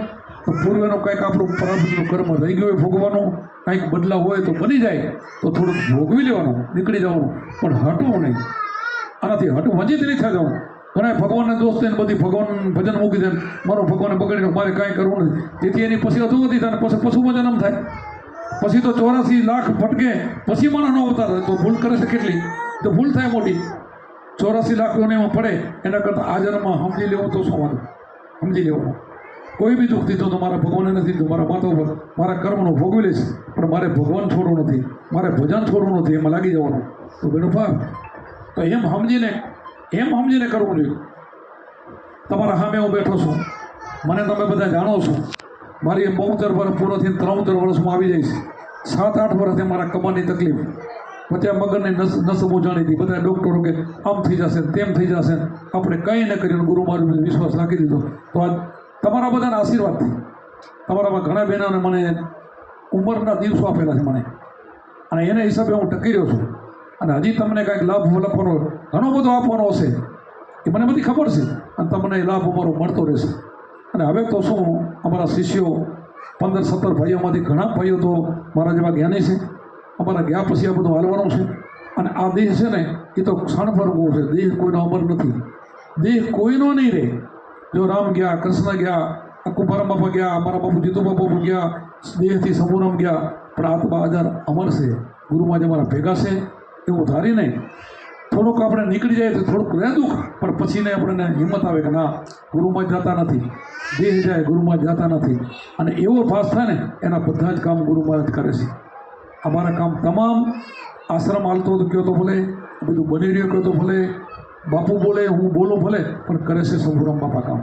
તો પૂર્વનો કંઈક આપણું પ્રારબ્ધનું કર્મ રહી ગયું હોય ભોગવાનું, કંઈક બદલાવ હોય તો બની જાય તો થોડુંક ભોગવી લેવાનું, નીકળી જવાનું, પણ હટવું નહીં. આનાથી વંચિત નહીં થઈ જવાનું. ઘણા ભગવાનને દોષ થઈને બધી ભગવાન ભજન મૂકી દે, મારો ભગવાનને પકડીને મારે કાંઈ કરવું નથી. તેથી એની પછી અધોગતિ થાય, પછી પશુમાં જન્મ થાય, પછી તો 84 લાખ ભટકે, પછી માણસ નો અવતાર થાય. તો ભૂલ કરે છે કેટલી, તો ભૂલ થાય મોટી. 84 લાખ એમાં પડે એના કરતાં આ જન્મમાં સમજી લેવું તો શું વાંધો, સમજી લેવાનું. કોઈ બી દુઃખ દીધો તો મારા ભગવાને નથી દીધું, મારા માતા ઉપર મારા કર્મનો ભોગવી લઈશ, પણ મારે ભગવાન છોડવું નથી, મારે ભજન છોડવું નથી, એમાં લાગી જવાનું. તો બેનું ભાગ તો એમ સમજીને કરવું જોઈએ. તમારા સામે હું બેઠો છું, મને તમે બધા જાણો છો. મારી 72 વર્ષ પૂરો થઈને 73 વર્ષમાં આવી જઈશ. 7-8 વર્ષથી મારા કમરની તકલીફ, પછી મગરની નસ જાણી હતી. બધા ડૉક્ટરો કે આમ થઈ જશે, તેમ થઈ જશે, આપણે કંઈ ન કર્યું, ગુરુ મારું વિશ્વાસ રાખી દીધો. તો આ તમારા બધાના આશીર્વાદથી, તમારામાં ઘણા બહેનોને મને ઉંમરના દિવસો આપેલા છે મને, અને એના હિસાબે હું ટકી રહ્યો છું. અને હજી તમને કાંઈક લાભ લખવાનો ઘણો બધો આપવાનો હશે એ મને બધી ખબર છે, અને તમને એ લાભ અમારો મળતો રહેશે. અને હવે તો શું, અમારા શિષ્યો 15-17 ભાઈઓમાંથી ઘણા ભાઈઓ તો મારા જેવા જ્ઞાની છે. અમારા ગયા પછી આ બધું હાલવાનું છે. અને આ દેહ છે ને એ તો ક્ષણભરવો છે. દેહ કોઈનો અમર નથી. દેહ કોઈનો નહીં રહે. જો રામ ગયા, કૃષ્ણ ગયા, કુંભારામ બાપા ગયા, અમારા બાપુ જીતુ બાપુ ગયા, દેહથી સમૂહરામ ગયા, પણ આત્મા અજર અમર છે. ગુરુમાં જે અમારા ભેગા છે એવું ધારી નહીં. થોડુંક આપણે નીકળી જાય તો થોડુંક રહે દુઃખ, પણ પછીને આપણને હિંમત આવે કે ના, ગુરુમાં જ જતા નથી. દેહ જાય, ગુરુમાં જ જતા નથી. અને એવો ભાસ થાય ને એના બધા જ કામ ગુરુમાં જ કરે છે. અમારા કામ તમામ આશ્રમ હાલતો ગયો તો ભલે, બધું બની રહ્યું ગયો તો ભલે, બાપુ બોલે, હું બોલું ભલે, પણ કરે છે શંભુરામ બાપા કામ.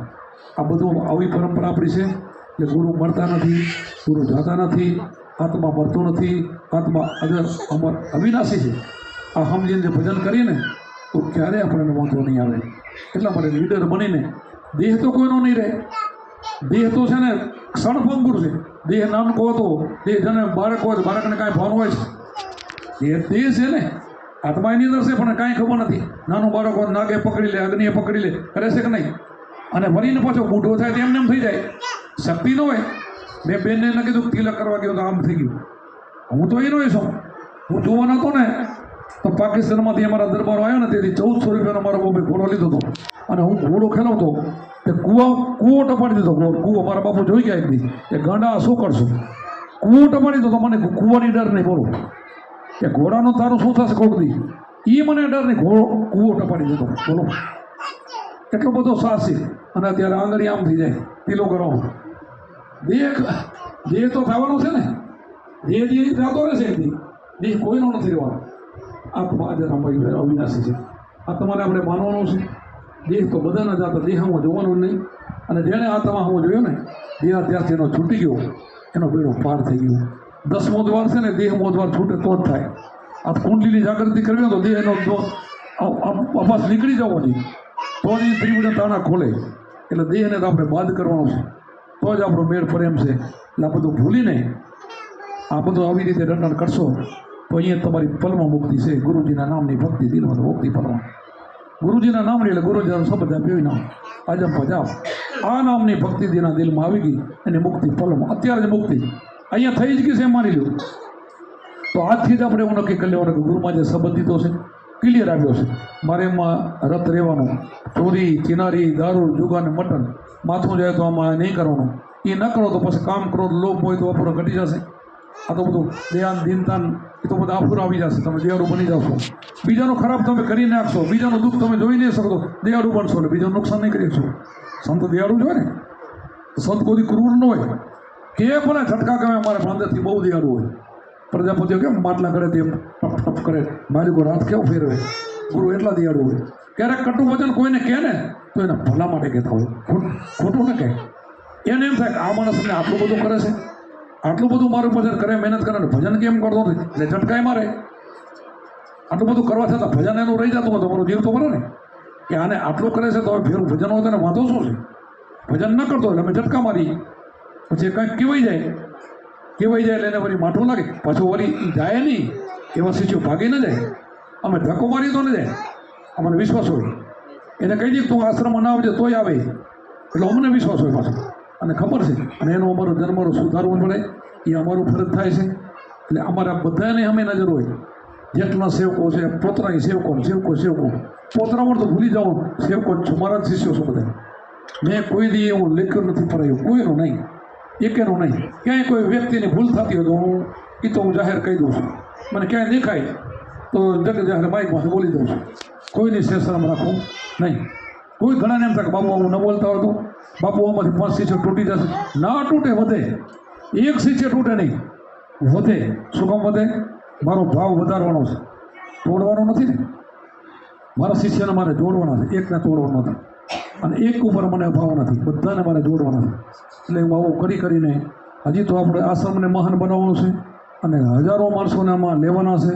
આ બધું આવી પરંપરા આપણી છે. એટલે ગુરુ મળતા નથી, ગુરુ જાતા નથી, આત્મા મળતો નથી. આત્મા અજર અમર અવિનાશી છે. આ સમજીને જે ભજન કરીએ ને તો ક્યારેય આપણને વાંધો નહીં આવે. એટલા માટે લીડર બનીને, દેહ તો કોઈનો નહીં રહે. દેહ તો છે ને ક્ષણભંગુર છે. દેહ નાનકો હતો, દેહ જેને બાળક હોય તો બાળકને કાંઈ ભાન હોય છે. એ દેહ છે ને, આત્મા એની અંદર છે પણ કાંઈ ખબર નથી. નાનું બાળક હોય, નાગે પકડી લે, અગ્નિએ પકડી લે, કરે છે કે નહીં? અને વળીને પાછો બૂઢો થાય તો એમને એમ થઈ જાય. શક્તિ ન હોય. મેં બેનને ન કીધું તિલક કરવા ગયો તો આમ થઈ ગયું. હું તો એનો છું. હું જોવાનો હતો ને તો પાકિસ્તાનમાંથી અમારા દરબારો આવ્યો ને તેથી 1400 રૂપિયાનો મારો બાપે ઘોડો લીધો હતો. અને હું ઘોડો ખેલાવતો તે કૂવો ટપાડી દીધો. કૂવો મારા બાપુ જોઈ ગયા એક દી એ ગાંડા શું કરશું, કૂવો ટપાડી દીધો. તો મને કૂવાની ડર નહીં. બોલો કે ઘોડાનો તારું શું થશે કોક દી, એ મને ડર નહીં. કૂવો ટપાડી દીધો. બોલો એટલો બધો સાહસિક. અને અત્યારે આંગળી આમ થઈ જાય પીલો કરો. દેહ તો થવાનો છે ને, દેહ જતો રહેશે એક દી. દેહ કોઈનો નથી રહેવાનો. આત્મા આજે રમાઈ અવિનાશી છે. આ તમારે આપણે માનવાનું છે. દેહ તો બધાના જાતા, દેહમાં જોવાનું નહીં. અને જેણે આત્મા હું જોયો ને, દેહ ત્યારથી એનો છૂટી ગયો, એનો બેડો પાર થઈ ગયો. 10મો દ્વાર છે ને, 10મો દ્વાર છૂટે તો જ થાય. આ કુંડલીની જાગૃતિ કરવી હોય તો દેહનો અભાસ નીકળી જવો જોઈએ, તો જ એ ત્રિભુજના તાણા ખોલે. એટલે દેહને તો આપણે બાદ કરવાનો છે, તો જ આપણો મેળ પ્રેમ છે. એટલે આ બધું ભૂલીને આ બધું આવી રીતે રટણ કરશો તો અહીંયા તમારી પલમાં મુક્તિ છે. ગુરુજીના નામની ભક્તિ દિલમાં મુક્તિ પલમાં. ગુરુજીના નામની એટલે ગુરુજીના શબ્દ આપ્યો નામ આજમ પજાવ. આ નામની ભક્તિ જેના દિલમાં આવી ગઈ એની મુક્તિ પલમાં, અત્યારે જ મુક્તિ અહીંયા થઈ જ ગઈ છે એમ માની લો. તો આજથી જ આપણે એવું નક્કી કરી લેવાનું કે ગુરુમાં જે શબ્દ દીધો છે ક્લિયર આવ્યો છે. મારે એમાં રત રહેવાનું. ચોરી, ચિનારી, દારૂ, જુગાર ને મટન માથું જાય તો આમાં નહીં કરવાનું. એ ન કરો તો પછી કામ કરો, લોભ હોય તો અપૂરો ઘટી જશે. આ તો બધું દેહાન દીનતાન એ તો બધા અપૂરો આવી જશે. તમે દેવાળું બની જાશો. બીજાનું ખરાબ તમે કરી નાખશો, બીજાનું દુઃખ તમે જોઈ નહીં શકશો, દેવાળું બનશો એટલે બીજાનું નુકસાન નહીં કરી શકશો. સંત દેવાળું જ હોય ને, સંત કોઈ ક્રૂર ન હોય. કે ભલે ઝટકા ગમે, અમારે અંદરથી બહુ દેવાળું હોય. પ્રજાપતિઓ કેમ માટલા કરે તેમ ટપ ટપ કરે, માલિકો હાથ કેવો ફેરવે. ગુરુ એટલા દિયાળુ હોય. ક્યારેક કટુ વચન કોઈને કહે ને તો એના ભલા માટે કહેતા હોય, ખોટું ન કહે. એને એમ થાય કે આ માણસને આટલું બધું કરે છે, આટલું બધું મારું ભજન કરે, મહેનત કરે, ભજન કેમ કરતો નથી એટલે ઝટકાય મારે. આટલું બધું કરવા છતાં ભજન એનું રહી જતું હોય તો મારો જીવ તો કરે ને કે આને આટલું કરે છે તો હવે ફેરું ભજન હોય તો એને વાંધો શું છે. ભજન ન કરતો એટલે અમે ઝટકા મારી, પછી કંઈક કહેવાઈ જાય એટલે એને વળી માઠું લાગે, પાછું વળી જાય નહીં. એવા શિષ્યો ભાગી ન જાય. અમે ધક્કો મારીએ તો ન જાય. અમને વિશ્વાસ હોય. એને કહી દઈએ તું આશ્રમમાં ના આવજે તોય આવે, એટલે અમને વિશ્વાસ હોય પાછો. અને ખબર છે અને એનો અમારો જન્મનો સુધારવું પડે એ અમારું ફરજ થાય છે. એટલે અમારા બધાને અમે નજર હોય. જેટલા સેવકો છે, પોતરાની સેવકો પોતરામાં તો ભૂલી જાઓ, સેવકો મારા જ શિષ્યો છો બધા. મેં કોઈ દી એવું લેખન નથી પડાયું, કોઈનું નહીં, એકેનું નહીં. ક્યાંય કોઈ વ્યક્તિની ભૂલ થતી હોય તો હું જાહેર કહી દઉં છું. મને ક્યાંય દેખાય તો જગ જાહેર માઇક પાસે બોલી દઉં છું. કોઈની શેષરામ રાખવું નહીં. કોઈ ઘણાને એમ થાય કે બાપુ હું ન બોલતા હોય તો બાપુ આમાંથી 5 શિષ્યો તૂટી જશે. ના તૂટે, વધે. એક શિષ્ય તૂટે નહીં, વધે. શું કામ વધે? મારો ભાવ વધારવાનો છે, તોડવાનો નથી ને. મારા શિષ્યને મારે જોડવાના છે, એકને તોડવાનો નથી. અને એક ઉપર મને ભાવ નથી, બધાને મારે જોડવાના છે. એટલે હું આવું કરીને હજી તો આપણે આશ્રમને મહાન બનાવવાનું છે અને હજારો માણસોને આમાં લેવાના છે.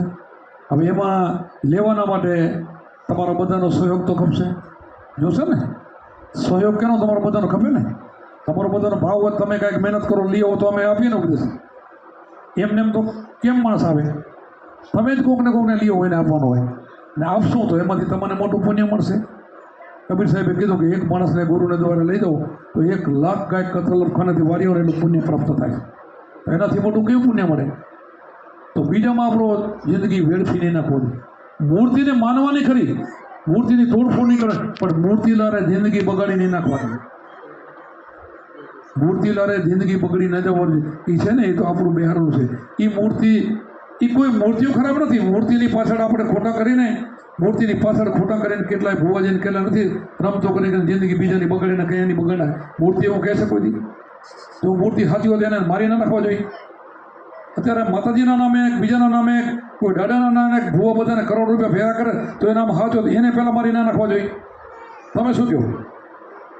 હવે એમાં લેવાના માટે તમારો બધાનો સહયોગ તો ખપશે. જોશે ને સહયોગ કેનો? તમારો બધાનો ખપે ને. તમારો બધાનો ભાવ હોય, તમે કાંઈક મહેનત કરો, લઈ આવો તો અમે આપીએ ને ઉપદેશ. એમને એમ તો કેમ માણસ આવે? તમે જ કોકને લીઓ હોય ને આપવાનો હોય ને આપશું તો એમાંથી તમને મોટું પુણ્ય મળશે. કબીર સાહેબે કીધું કે એક માણસને ગુરુને દ્વારા લઈ દઉં તો 1,00,000 ગાય કતલખાનાથી વારીઓ એટલું પુણ્ય પ્રાપ્ત થાય. તો એનાથી મોટું કેવું પુણ્ય મળે? તો બીજામાં આપણો જિંદગી વેડફી નહીં નાખવાની. મૂર્તિને માનવાની ખરી, મૂર્તિની તોડફોડ નહીં કરે, પણ મૂર્તિ લારે જિંદગી બગાડી નહીં નાખવાની. મૂર્તિ લારે જિંદગી બગડી ન જવાની એ છે ને, એ તો આપણું બિહારનું છે. એ મૂર્તિ, એ કોઈ મૂર્તિઓ ખરાબ નથી. મૂર્તિની પાછળ આપણે ખોટા કરીને, મૂર્તિની પાછળ ખોટા કરીને કેટલાય ભુવાજીને કેટલા નથી રમતો કરીને જિંદગી બીજાની બગાડીને કયાની બગાડાય. મૂર્તિ એવું કહે છે કોઈ દી? જો મૂર્તિ સાચી હોય એને મારી ના નાખવા જોઈએ. અત્યારે માતાજીના નામે બીજાના નામે કોઈ દાદાના નામે ભૂવા બધાને કરોડ રૂપિયા ભેગા કરે તો એ નામ સાચો એને પહેલાં મારી ના નાખવા જોઈએ. તમે શું કહો?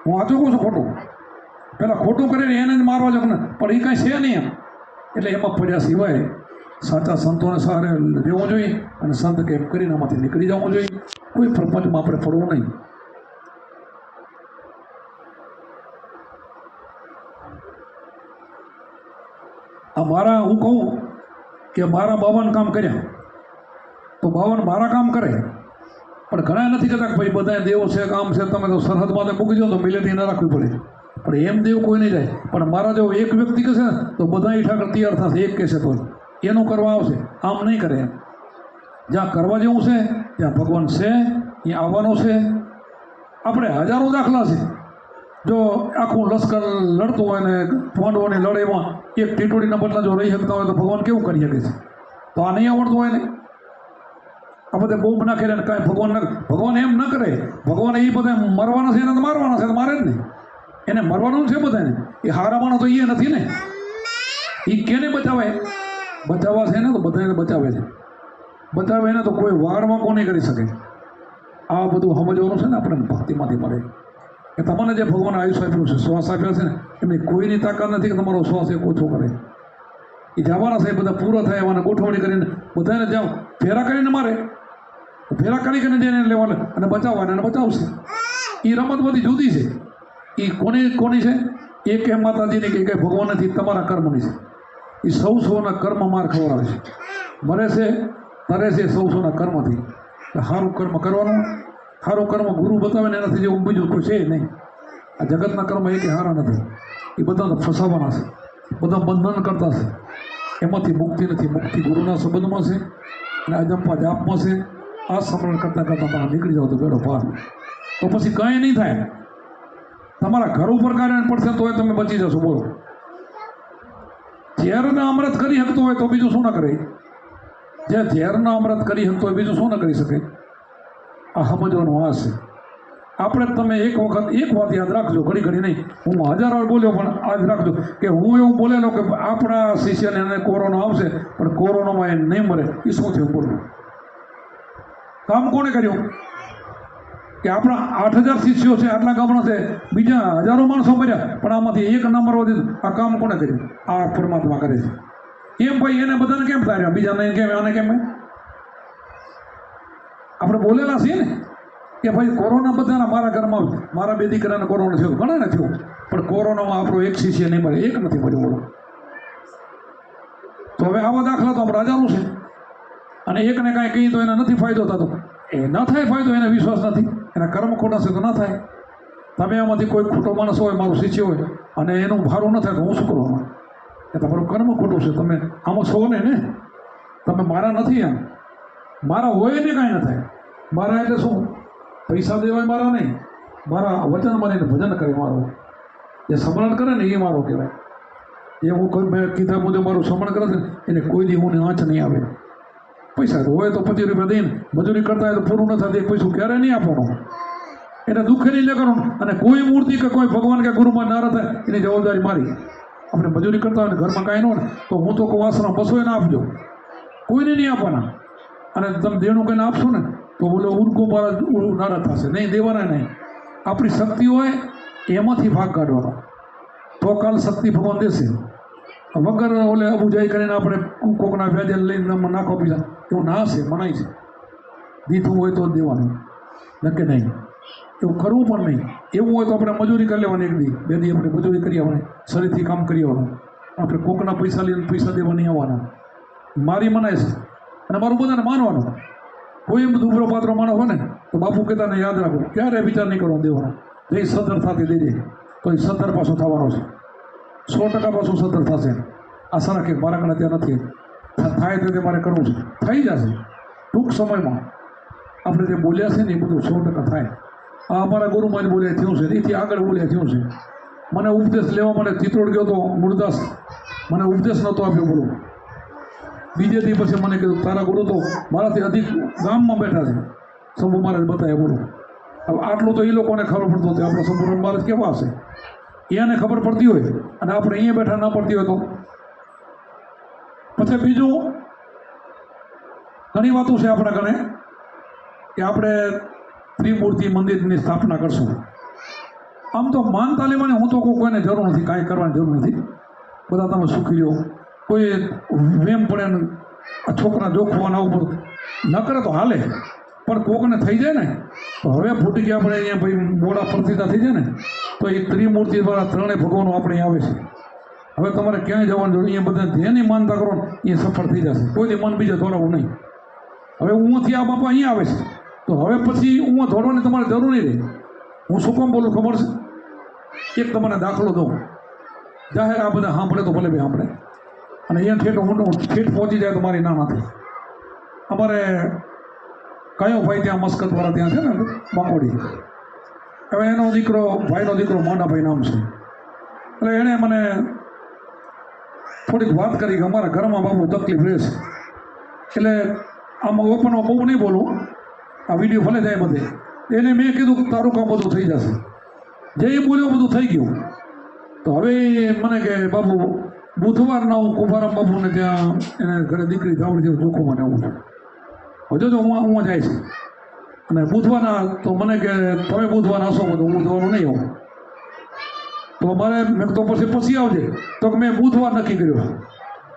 હું સાચું કહું છું ખોટું? પહેલાં ખોટું કરીને એને જ મારવા જોઈએ, પણ એ કાંઈ છે નહીં એમ. એટલે એમાં પડ્યા સિવાય સાચા સંતોને સહારે રહેવું જોઈએ અને સંત કે એમ કરીને આમાંથી નીકળી જવું જોઈએ. કોઈ પ્રપંચમાં આપણે પડવું નહીં. આ મારા, હું કહું કે મારા 52 કામ કર્યા તો 52 મારા કામ કરે, પણ ઘણા નથી કહેતા કે ભાઈ બધા દેવો છે, કામ છે, તમે તો સરહદમાં મૂકી દો તો મિલેટી ના રાખવી પડે. પણ એમ દેવ કોઈ નહીં જાય. પણ મારા જો એક વ્યક્તિ કહેશે ને તો બધા ઠાકર તૈયાર થશે. એક કહેશે તો એનું કરવા આવશે, આમ નહીં કરે. જ્યાં કરવા જેવું છે ત્યાં ભગવાન છે, ત્યાં આવવાનો છે. આપણે હજારો દાખલા છે. જો આખું લશ્કર લડતું હોય ને પાંડવોની લડાઈમાં એક ટીટોડીના બદલા જો રહી શકતા હોય તો ભગવાન કેવું કરી શકે છે? તો આ નહીં આવડતું હોય ને, આ બધા બોમ્બ નાખે ને કાંઈ ભગવાન એમ ન કરે. ભગવાન એ બધા મરવાના છે એને તો મારવાના છે, તો મારે જ નહીં. એને મરવાનું છે બધાને. એ હારાવાનો તો એ નથી ને. એ કેને બચાવે? બચાવવા છે ને તો બધાને બચાવે છે. બચાવે એને તો કોઈ વારમાં કોને કરી શકે. આ બધું સમજવાનું છે ને આપણને ભક્તિમાંથી મળે. કે તમને જે ભગવાન આયુષ્ય આપ્યું છે, શ્વાસ આપ્યા છે ને, એમની કોઈની તાકાત નથી કે તમારો શ્વાસ એક ઓછો કરે. એ જવાના છે બધા પૂરા થાય એવાને ગોઠવણી કરીને બધાને જાઓ ફેરા કરીને મારે, ફેરા કરીને જઈને લેવાને અને બચાવવાને અને બચાવશે. એ રમત બધી જુદી છે. એ કોની છે? એ કે માતાજીની કે ભગવાન નથી, તમારા કર્મની છે. એ સૌના કર્મ માર ખવડાવે છે. મરે છે તરે છે સૌના કર્મથી. સારું કર્મ કરવાનું. સારું કર્મ ગુરુ બતાવે ને એનાથી જેવું બીજું કોઈ છે નહીં. આ જગતના કર્મ એ કે સારા નથી. એ બધાને ફસાવાના છે, બધા બંધન કરતા છે. એમાંથી મુક્તિ નથી. મુક્તિ ગુરુના સંબંધમાં છે અને અજંપા જાપમાં છે. આ સ્મરણ કરતાં કરતાં તમે નીકળી જાઓ તો બેડો પાર. તો પછી કંઈ નહીં થાય. તમારા ઘર ઉપર કાર્ય પડશે તો તમે બચી જશો. બોલો, ઝેરના અમૃત કરી શકતો હોય તો બીજું શું ના કરે? જે ઝેરના અમૃત કરી શકતો હોય બીજું શું ના કરી શકે? આ સમજવાનો આ છે. આપણે તમે એક વખત એક વાત યાદ રાખજો, ઘડી ઘડી નહીં. હું 1000 વાર બોલ્યો પણ આજ રાખજો કે હું એવું બોલેલો કે આપણા શિષ્યને એને કોરોના આવશે પણ કોરોનામાં એ નહીં મરે. એ શું થયું? બોલો, કામ કોણે કર્યું? કે આપણા 8000 શિષ્યો છે, આટલા ગામડા છે, બીજા હજારો માણસો મર્યા, પણ આમાંથી એક ના મરવા દીધું. આ કામ કોણે કર્યું? આ પરમાત્મા કરે છે. એમ ભાઈ એને બધાને કેમ થાય? બીજાને કેમ, આને કેમ? આપણે બોલેલા છીએ ને કે ભાઈ કોરોના બધાના મારા ઘરમાં, મારા 2 દીકરાને કોરોના થયો, ઘણા ને થયો, પણ કોરોનામાં આપણો એક શિષ્ય નહીં મળે, એક નથી મળ્યો. બોલો, તો હવે આવા દાખલા તો આપણા હજારો છે. અને એકને કાંઈ કહી તો એને નથી ફાયદો થતો. એ ન થાય ફાયદો, એને વિશ્વાસ નથી, એના કર્મ ખોટા છે તો ના થાય. તમે આમાંથી કોઈ ખોટો માણસ હોય, મારો શિષ્ય હોય, અને એનું ભારું ન થાય તો હું શું કરવામાં? એ તમારું કર્મ ખોટું છે. તમે આમાં છો ને, તમે મારા નથી. એમ મારા હોય ને કાંઈ ન થાય. મારા એટલે શું? પૈસા દેવાય મારા નહીં. મારા વચન માનીને ભજન કરે મારો. જે સમરણ કરે ને એ મારો કહેવાય. એ હું કોઈ મેં કીધા મુજબ મારું સમરણ કરે છે એને કોઈ દી હું આંચ નહીં આવે. પૈસા હોય તો 25 રૂપિયા દઈને મજૂરી કરતા હોય તો પૂરું ન થાય. પૈસું ક્યારે નહીં આપવાનું. એને દુઃખે નહીં લેવાનું. અને કોઈ મૂર્તિ કે કોઈ ભગવાન કે ગુરુમાં નારાજ થાય એની જવાબદારી મારી. આપણે મજૂરી કરતા હોય ને ઘરમાં કાંઈ ન હોય તો હું તો કહું આશરા બસો એને આપજો, કોઈને નહીં આપવાના. અને તમે દેણું કહીને આપશો ને તો બોલો ઉનકો મારા નારાજ થશે. નહીં દેવાના નહીં. આપણી શક્તિ હોય એમાંથી ભાગ કાઢવાનો તો કાલ શક્તિ ભગવાન દેશે. વગર ઓલે અબુજાઈ કરીને આપણે કોકના વ્યાજે લઈને નાખો બીજા, એવું ના છે, મનાય છે. દીધું હોય તો દેવાનું, નક્કી નહીં. એવું કરવું પણ નહીં. એવું હોય તો આપણે મજૂરી કરી લેવાની. 1 દી 2 દી આપણે મજૂરી કરી આવવાની, શરીરથી કામ કરી આવવાનું. આપણે કોકના પૈસા લઈને પૈસા દેવા નહીં આવવાના. મારી મનાય છે. અને મારું બધાને માનવાનું. કોઈ એમ બધું ઉભરો પાત્ર માણસ હોય ને તો બાપુ કહેતા ને યાદ રાખો, ક્યારે વિચાર નહીં કરવાનો દેવાનો. એ સદ્ધર થતી દઈ દે તો એ સદ્ધર પાછો થવાનો છે, 100% પાછું સદ્ધર થશે. આશા રાખે મારા કણે ત્યાં નથી, થાય તો તે મારે કરવું છે, થઈ જશે ટૂંક સમયમાં. આપણે જે બોલ્યા છે ને એ બધું 100% થાય. આ અમારા ગુરુમાં જ બોલ્યા થયું છે, એથી આગળ બોલ્યા થયું છે. મને ઉપદેશ લેવા માટે ચિત્રોડ ગયો તો મૂળદાસ, મને ઉપદેશ નહોતો આપ્યો બોલો. બીજે દી પછી મને કીધું તારા ગુરુ તો મારાથી અધિક ગામમાં બેઠા છે, શંભુ મહારાજ બતાવ્યા બોલો. હવે આટલું તો એ લોકોને ખબર પડતું હતું, આપણે શંભુ મહારાજ કેવા હશે એને ખબર પડતી હોય અને આપણે અહીંયા બેઠા ના પડતી હોય તો. પછી બીજું ઘણી વાતો છે આપણા ઘરે કે આપણે ત્રિમૂર્તિ મંદિરની સ્થાપના કરશું. આમ તો માનતા લેવાની હું તો કોઈને જરૂર નથી, કાંઈ કરવાની જરૂર નથી. બધા તમે સુખી રહો. કોઈ વેમ પડે ને આ છોકરા જોખવાના ઉપર ન કરે તો હાલે, પણ કોકને થઈ જાય ને તો હવે ફૂટી ગયા આપણે અહીંયા ભાઈ મોડા પ્રતિષ્ઠા થઈ જાય ને તો એ ત્રિમૂર્તિ દ્વારા ત્રણેય ભગવાનો આપણે આવે છે. હવે તમારે ક્યાંય જવાનું જરૂર, અહીંયા બધા જેની માનતા કરો ને એ સફળ થઈ જશે. કોઈથી મન બીજે દોડાવવું નહીં. હવે ઉંથી આ બાપા અહીંયા આવે છે તો હવે પછી ઉં દોડવાની તમારે જરૂર નહીં રહે. હું શું કામ બોલું ખબર છે? એક તમને દાખલો દઉં, જાહેર આ બધા સાંભળે તો ભલે ભાઈ સાંભળે, અને અહીંયા ઠેઠ પહોંચી જાય તો મારી ના નથી. અમારે કયો ભાઈ ત્યાં મસ્કતવાળા ત્યાં છે ને બાકોડી, હવે એનો દીકરો ભાઈનો દીકરો મોંડાભાઈ નામ છે. એટલે એણે મને થોડીક વાત કરી કે અમારા ઘરમાં બાબુ તકલીફ રહેશે. એટલે આમાં ઓપનમાં બહુ નહીં બોલું, આ વિડીયો ભલે જાય બધે. એને મેં કીધું કે તારું કામ બધું થઈ જશે. જે એ બોલ્યો બધું થઈ ગયું. તો હવે મને કે બાબુ બુધવારના હું કુંભારામ બાબુને ત્યાં એને ઘરે દીકરી જાવડી જેવું જોખું મને આવું છું. હજુ તો હું જાય છે અને બુધવારના તો મને કે તમે બુધવારના હશો બધું, હું બુધવાનું નહીં આવું. તો મારે મેં તો પછી આવજે. તો કે મેં બુધવાર નક્કી કર્યો.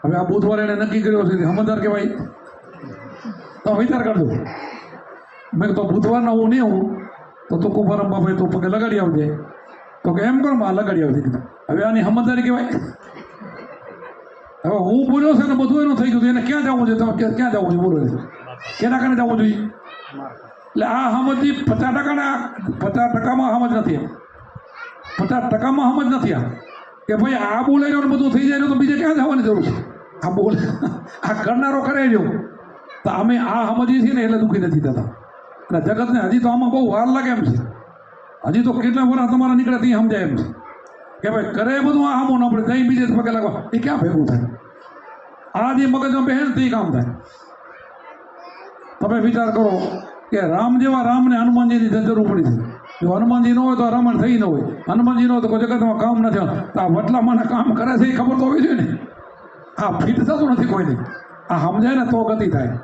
હવે આ બુધવારે એને નક્કી કર્યો છે સમજદાર કહેવાય. તો વિચાર કરજો. મેં તો બુધવારના હું નહીં આવું તો તું કુંભારામ બાબાએ તો પગે લગાડી આવજે. તો કે એમ કરો માં લગાડી આવજે. હવે આની સમજદારી કહેવાય. હવે હું બોલ્યો છે ને બધું એનું થઈ ગયું, એને ક્યાં જવું છે? તમે ક્યાં જવું છે બોલો? કેના કારણે જવું જોઈએ? એટલે આ સમજી 50%માં સમજ નથી. 50%માં સમજ નથી આ કે ભાઈ આ બોલે રહ્યો ને બધું થઈ જાય તો બીજે ક્યાં જવાની જરૂર છે? આ બોલે આ કરનારો કરે રહ્યો તો અમે આ સમજીએ છીએ ને એટલે દુઃખી નથી થતા. અને જગતને હજી તો આમાં બહુ વાર લાગે એમ છે. હજી તો કેટલા વર્ષ તમારા નીકળે ત્યાં સમજાય એમ છે કે ભાઈ કરે બધું આ આમો આપણે જઈ બીજે પગે લાગવા એ ક્યાં ભેગું થાય? આ જે મગજમાં બેહે ને તે કામ થાય. તમે વિચાર કરો કે રામ જેવા રામને હનુમાનજીની જરૂર પડી છે. જો હનુમાનજી ન હોય તો રામાયણ થઈ ન હોય, હનુમાનજી ન હોય તો કોઈ જગતમાં કામ નથી. તો આ વટલામાં કામ કરે છે એ ખબર તો હોવી જોઈએ ને. આ ફિટ થતું નથી કોઈને. આ સમજાય ને તો ગતિ થાય.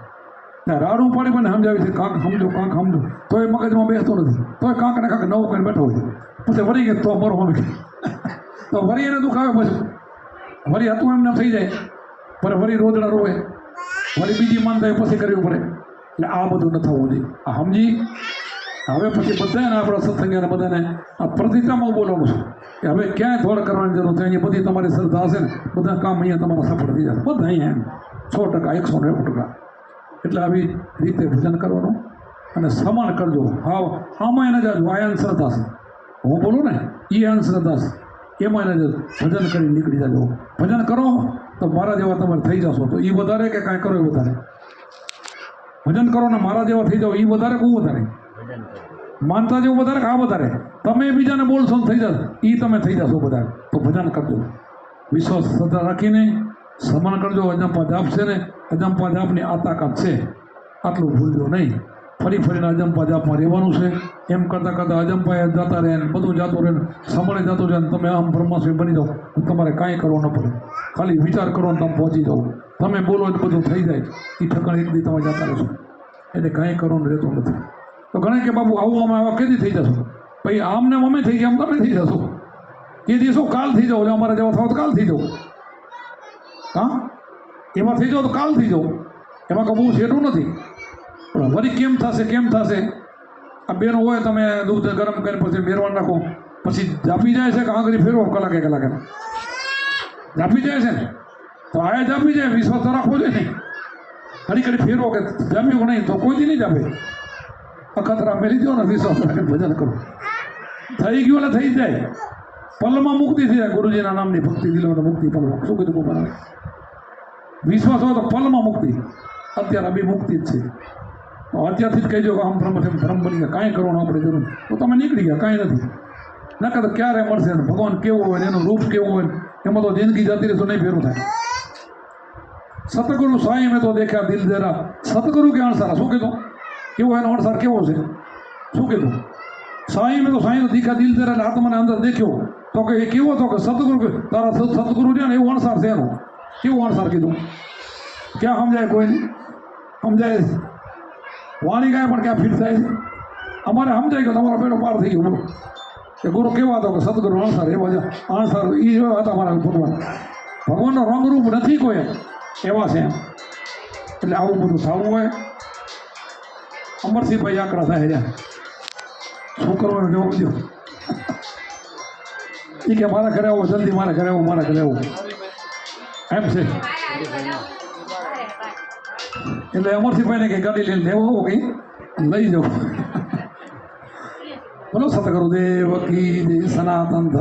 રાડું પાડી મને સમજાવી છે કાંક સમજો તો એ મગજમાં બેસતો નથી. તો એ કાંક ને કાંક નવું કરીને બેઠો હોય. પછી વળી ગયો તો મરો મમ્મી તો વળી એને દુઃખ આવે. પછી વળી હતું એમને થઈ જાય, પણ વળી રોજડા રોવે, વળી બીજી માનતા પછી કરવી પડે. એટલે આ બધું ન થવું જોઈએ. આ સમજી હવે પછી બધાને આપણા સત્સંગીને બધાને આ પ્રતિષ્ઠામાં બોલવાનું છે કે હવે ક્યાંય થોડ કરવાની જરૂર છે. અહીંયા બધી તમારી શ્રદ્ધા હશે ને બધા કામ અહીંયા તમારા સફળ થઈ જશે બધા અહીંયા એમ 100%, 190%. એટલે આવી રીતે ભજન કરવાનું અને સમાન કરજો. હા આમાં એને જાજો આ અંધશ્રદ્ધા છે. હું બોલું ને એ અંધશ્રદ્ધા છે. એમાં એને ભજન કરીને નીકળી જાજો. ભજન કરો તો મારા જેવા તમારે થઈ જશો. તો એ વધારે કે કાંઈ કરો એ વધારે? ભજન કરો ને મારા જેવા થઈ જાઓ એ વધારે કહું વધારે? માનતા જેવું વધારે કે આ વધારે? તમે બીજાને બોલશો ને થઈ જશે એ તમે થઈ જશો વધારે. તો ભજન કરજો, વિશ્વાસ શ્રદ્ધા રાખીને સમાન કરજો. અજંપા જાપ છે ને, અજંપા જાપની આ તાકાત છે, આટલું ભૂલજો નહીં. ફરીને અજંપા જાપમાં રહેવાનું છે. એમ કરતાં અજંપાએ જતા રહે ને બધું જતું રહે ને સમળે જતું રહે ને તમે આમ બ્રહ્માસ્મી બની જાઓ. તમારે કાંઈ કરવું ન પડે, ખાલી વિચાર કરો ને તમે પહોંચી જાઓ. તમે બોલો એટલે બધું થઈ જાય. એ ઠકાણે એક દી તમે જતા રહેશો. એટલે કાંઈ કરવાનું રહેતું નથી. તો ઘણા કે બાબુ આવું અમે આવા કેદી થઈ જશો? ભાઈ આમને અમે થઈ ગયા, આમ તમે થઈ જશો. એ દિવસો કાલ થઈ જાઓ. એટલે અમારે જેવા થાવ તો કાલ થઈ જાઓ. હા એમાં થઈ જાઓ તો કાલ થઈ જાઓ. એમાં કોઈ બહુ છેટું નથી. પણ વળી કેમ થશે? આ બેનો હોય તમે દૂધ ગરમ કરીને પછી મેરવાન રાખો, પછી જાપી જાય છે કે આંગળી ફેરવો કલાકે જાપી જાય છે ને. તો આ જાપી જાય, વિશ્વાસ તો રાખવો જોઈએ નહીં. ઘડી ઘડી ફેરવો કે જમ્યું નહીં તો કોઈ દી નહીં જમે. અખતરા મેલી દો ને વિશ્વાસ રાખીને ભજન કરો. થઈ ગયું એટલે થઈ જાય. પલમાં મુક્તિ થઈ જાય. ગુરુજીના નામની ભક્તિ દિલો તો મુક્તિ પલમાં. શું કીધું બનાવે? વિશ્વાસ હોય તો પલમાં મુક્તિ. અત્યારે અભી મુક્તિ જ છે. અત્યારથી જ કહેજો કે આમ ભ્રમ બની ગયા, કાંઈ કરવાનું આપણે જરૂર તો તમે નીકળી ગયા, કાંઈ નથી. નકર તો ક્યારે મળશે ને ભગવાન કેવું હોય ને એનું રૂપ કેવું હોય ને એમાં તો જિંદગી જતી રહેશે નહીં ફેરું થાય. સતગુરુ સાંઈ મેં તો દેખ્યા દિલ દેરા, સતગુરુ કે અણસારા. શું કીધું? કેવો એનો અણસાર કેવો છે? શું કીધું? સાંઈ મેં તો સાંઈ દીખા દિલ દેરા એટલે આત્માને અંદર દેખ્યો તો કે એ કેવો હતો કે સતગુરુ તારા સતગુરુ છે ને એવું અણસાર છે એનો. કેવું અણસાર કીધું? ક્યાં સમજાય? કોઈ નહીં સમજાય. વાણી ગાય પણ ક્યાં ફીટ થાય છે? અમારે સમજાય કે તમારો બેડો પાર થઈ ગયો. બોલો કે ગુરુ કેવા હતો કે સદગુરુ અણસાર એવા જ અણસાર એ હતા મારા ભગવાન. ભગવાનનો રંગરૂપ નથી કોઈ એવા છે એમ. એટલે આવું બધું થવું હોય. અમરસિંહભાઈ આકડા થાય રહ્યા. શું કરવાનું જવાબ દો. એ કે મારા ઘરે આવો, જલ્દી મારા ઘરે આવો, મારા ઘરે આવો એમ છે. એટલે અમરસિંહભાઈને કંઈ ગાડી લઈને લેવો આવો કંઈ લઈ જાઓ. બોલો સતગુરુદેવ કી જય. સનાતન ધર્મ